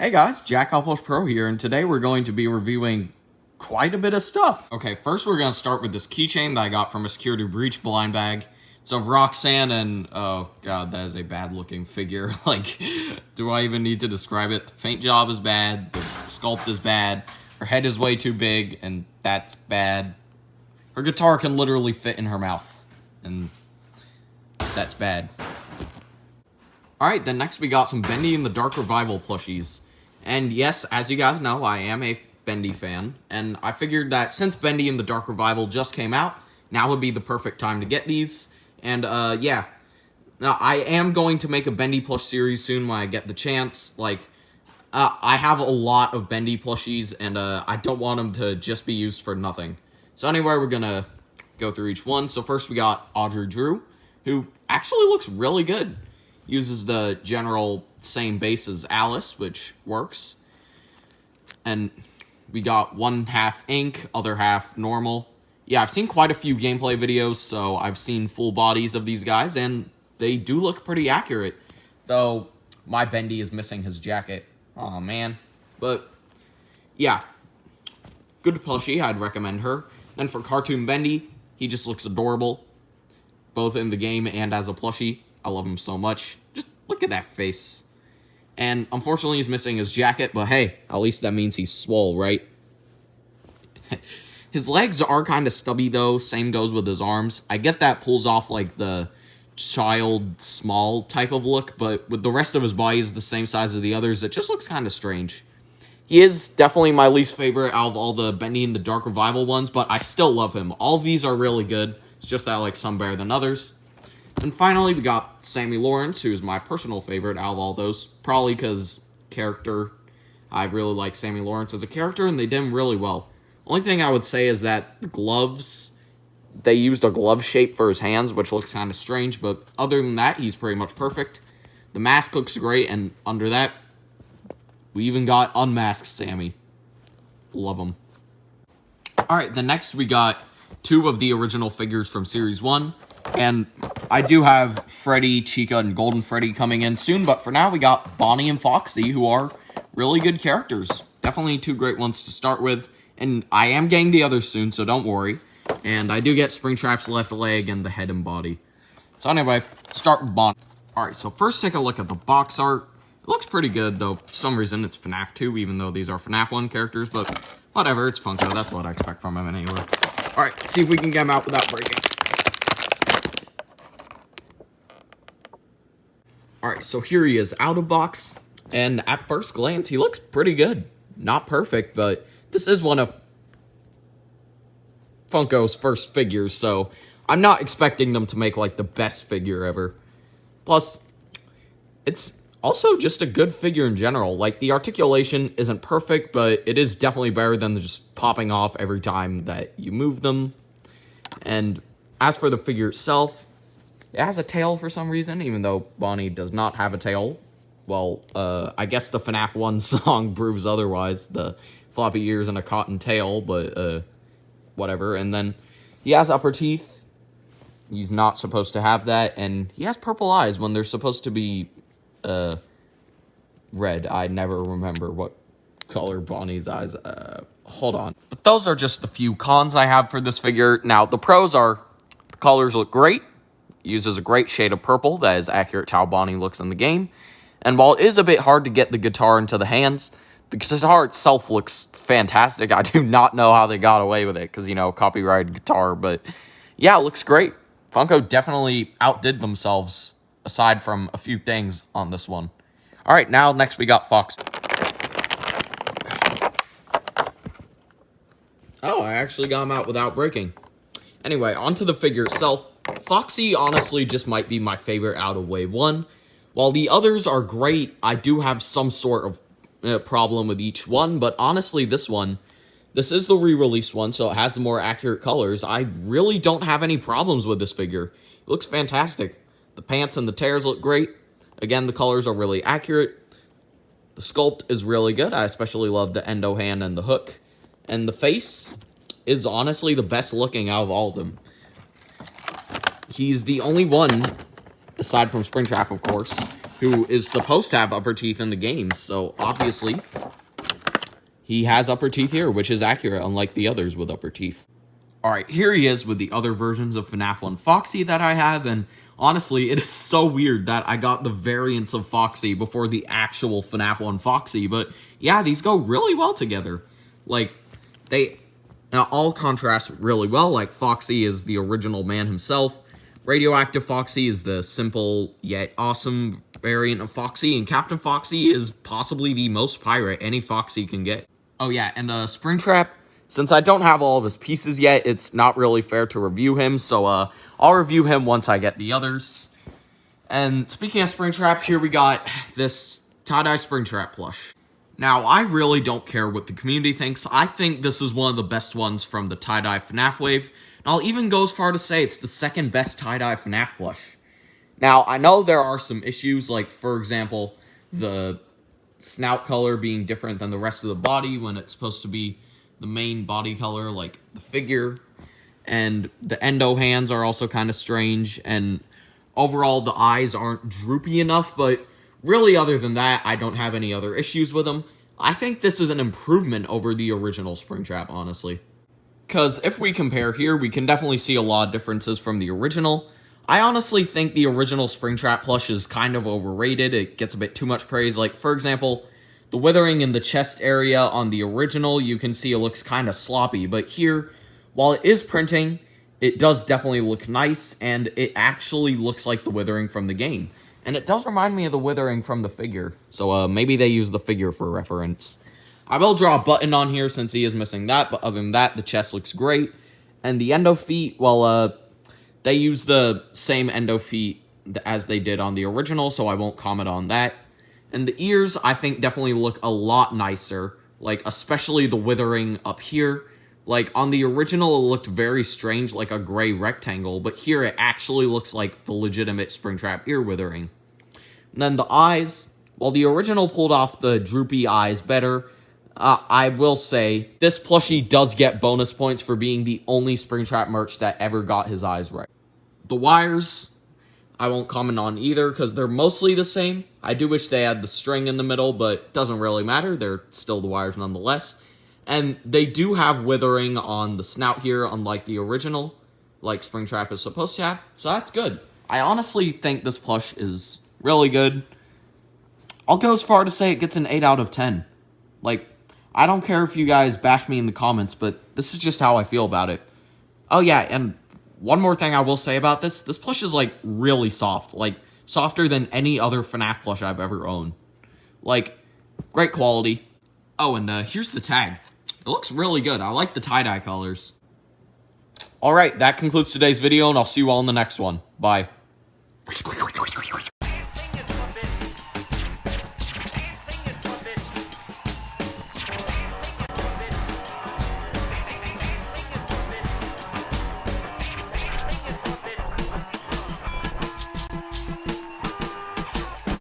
Hey guys, Jack Outpost Pro here, and today we're going to be reviewing quite a bit of stuff. Okay, first we're going to start with this keychain that I got from a security breach blind bag. It's of Roxanne, and oh god, that is a bad looking figure. Like, do I even need to describe it? The paint job is bad, the sculpt is bad, her head is way too big, and that's bad. Her guitar can literally fit in her mouth, and that's bad. Alright, then next we got some Bendy and the Dark Revival plushies. And yes, as you guys know, I am a Bendy fan, and I figured that since Bendy and the Dark Revival just came out, now would be the perfect time to get these. And yeah, now I am going to make a Bendy plush series soon when I get the chance. Like, I have a lot of Bendy plushies, and I don't want them to just be used for nothing. So anyway, we're gonna go through each one. So first we got Audrey Drew, who actually looks really good. Uses the general same base as Alice, which works. And we got one half ink, other half normal. Yeah, I've seen quite a few gameplay videos, so I've seen full bodies of these guys, and they do look pretty accurate. Though, my Bendy is missing his jacket. Aw, man. But, yeah. Good plushie, I'd recommend her. Then for Cartoon Bendy, he just looks adorable. Both in the game and as a plushie. I love him so much. Just look at that face. And unfortunately, he's missing his jacket, but hey, at least that means he's swole, right? His legs are kind of stubby, though. Same goes with his arms. I get that pulls off, like, the child small type of look, but with the rest of his body is the same size as the others, it just looks kind of strange. He is definitely my least favorite out of all the Bendy and the Dark Revival ones, but I still love him. All of these are really good. It's just that I like some better than others. And finally, we got Sammy Lawrence, who's my personal favorite out of all those. Probably because character. I really like Sammy Lawrence as a character, and they did him really well. Only thing I would say is that the gloves, they used a glove shape for his hands, which looks kind of strange, but other than that, he's pretty much perfect. The mask looks great, and under that, we even got unmasked Sammy. Love him. Alright, then next we got two of the original figures from Series 1. And I do have Freddy, Chica, and Golden Freddy coming in soon, but for now we got Bonnie and Foxy, who are really good characters. Definitely two great ones to start with, and I am getting the others soon, so don't worry. And I do get Springtrap's left leg and the head and body. So anyway, start with Bonnie. Alright, so first take a look at the box art. It looks pretty good, though for some reason it's FNAF 2, even though these are FNAF 1 characters, but whatever, it's Funko, that's what I expect from him anyway. Alright, let's see if we can get him out without breaking. Alright, so here he is out of box, and at first glance, he looks pretty good. Not perfect, but this is one of Funko's first figures, so I'm not expecting them to make, like, the best figure ever. Plus, it's also just a good figure in general. Like, the articulation isn't perfect, but it is definitely better than just popping off every time that you move them. And as for the figure itself, it has a tail for some reason, even though Bonnie does not have a tail. Well, I guess the FNAF 1 song proves otherwise. The floppy ears and a cotton tail, but, whatever. And then he has upper teeth. He's not supposed to have that. And he has purple eyes when they're supposed to be, red. I never remember what color Bonnie's eyes, hold on. But those are just the few cons I have for this figure. Now, the pros are, the colors look great. Uses a great shade of purple that is accurate to how Bonnie looks in the game. And while it is a bit hard to get the guitar into the hands, the guitar itself looks fantastic. I do not know how they got away with it, because, you know, copyrighted guitar, but yeah, it looks great. Funko definitely outdid themselves, aside from a few things on this one. Alright, now next we got Fox. Oh, I actually got him out without breaking. Anyway, onto the figure itself. Foxy honestly just might be my favorite out of Wave 1. While the others are great, I do have some sort of problem with each one, but honestly this is the re-released one, so it has the more accurate colors. I really don't have any problems with this figure. It looks fantastic. The pants and the tears look great. Again, the colors are really accurate. The sculpt is really good. I especially love the endo hand and the hook. And the face is honestly the best looking out of all of them. He's the only one, aside from Springtrap, of course, who is supposed to have upper teeth in the game, so obviously he has upper teeth here, which is accurate, unlike the others with upper teeth. Alright, here he is with the other versions of FNAF 1 Foxy that I have, and honestly, it is so weird that I got the variants of Foxy before the actual FNAF 1 Foxy, but yeah, these go really well together. Like, they all contrast really well. Like, Foxy is the original man himself, Radioactive Foxy is the simple yet awesome variant of Foxy, and Captain Foxy is possibly the most pirate any Foxy can get. Oh yeah, and Springtrap, since I don't have all of his pieces yet, it's not really fair to review him, so I'll review him once I get the others. And speaking of Springtrap, here we got this tie-dye Springtrap plush. Now, I really don't care what the community thinks. I think this is one of the best ones from the tie-dye FNAF wave, and I'll even go as far to say it's the second best tie-dye FNAF plush. Now, I know there are some issues, like, for example, the snout color being different than the rest of the body when it's supposed to be the main body color, like the figure, and the endo hands are also kind of strange, and overall the eyes aren't droopy enough, but really other than that, I don't have any other issues with them. I think this is an improvement over the original Springtrap, honestly. Because if we compare here, we can definitely see a lot of differences from the original. I honestly think the original Springtrap plush is kind of overrated. It gets a bit too much praise. Like, for example, the withering in the chest area on the original, you can see it looks kind of sloppy. But here, while it is printing, it does definitely look nice, and it actually looks like the withering from the game. And it does remind me of the withering from the figure. So maybe they use the figure for reference. I will draw a button on here since he is missing that, but other than that, the chest looks great. And the endo feet, well, they use the same endo feet as they did on the original, so I won't comment on that. And the ears, I think, definitely look a lot nicer, like, especially the withering up here. Like, on the original, it looked very strange, like a gray rectangle, but here it actually looks like the legitimate Springtrap ear withering. And then the eyes, while the original pulled off the droopy eyes better, I will say, this plushie does get bonus points for being the only Springtrap merch that ever got his eyes right. The wires, I won't comment on either, because they're mostly the same. I do wish they had the string in the middle, but it doesn't really matter. They're still the wires nonetheless. And they do have withering on the snout here, unlike the original, like Springtrap is supposed to have, so that's good. I honestly think this plush is really good. I'll go as far to say it gets an 8 out of 10. Like, I don't care if you guys bash me in the comments, but this is just how I feel about it. Oh yeah, and one more thing I will say about this plush is, like, really soft. Like, softer than any other FNAF plush I've ever owned. Like, great quality. Oh, and here's the tag. It looks really good. I like the tie-dye colors. Alright, that concludes today's video, and I'll see you all in the next one. Bye.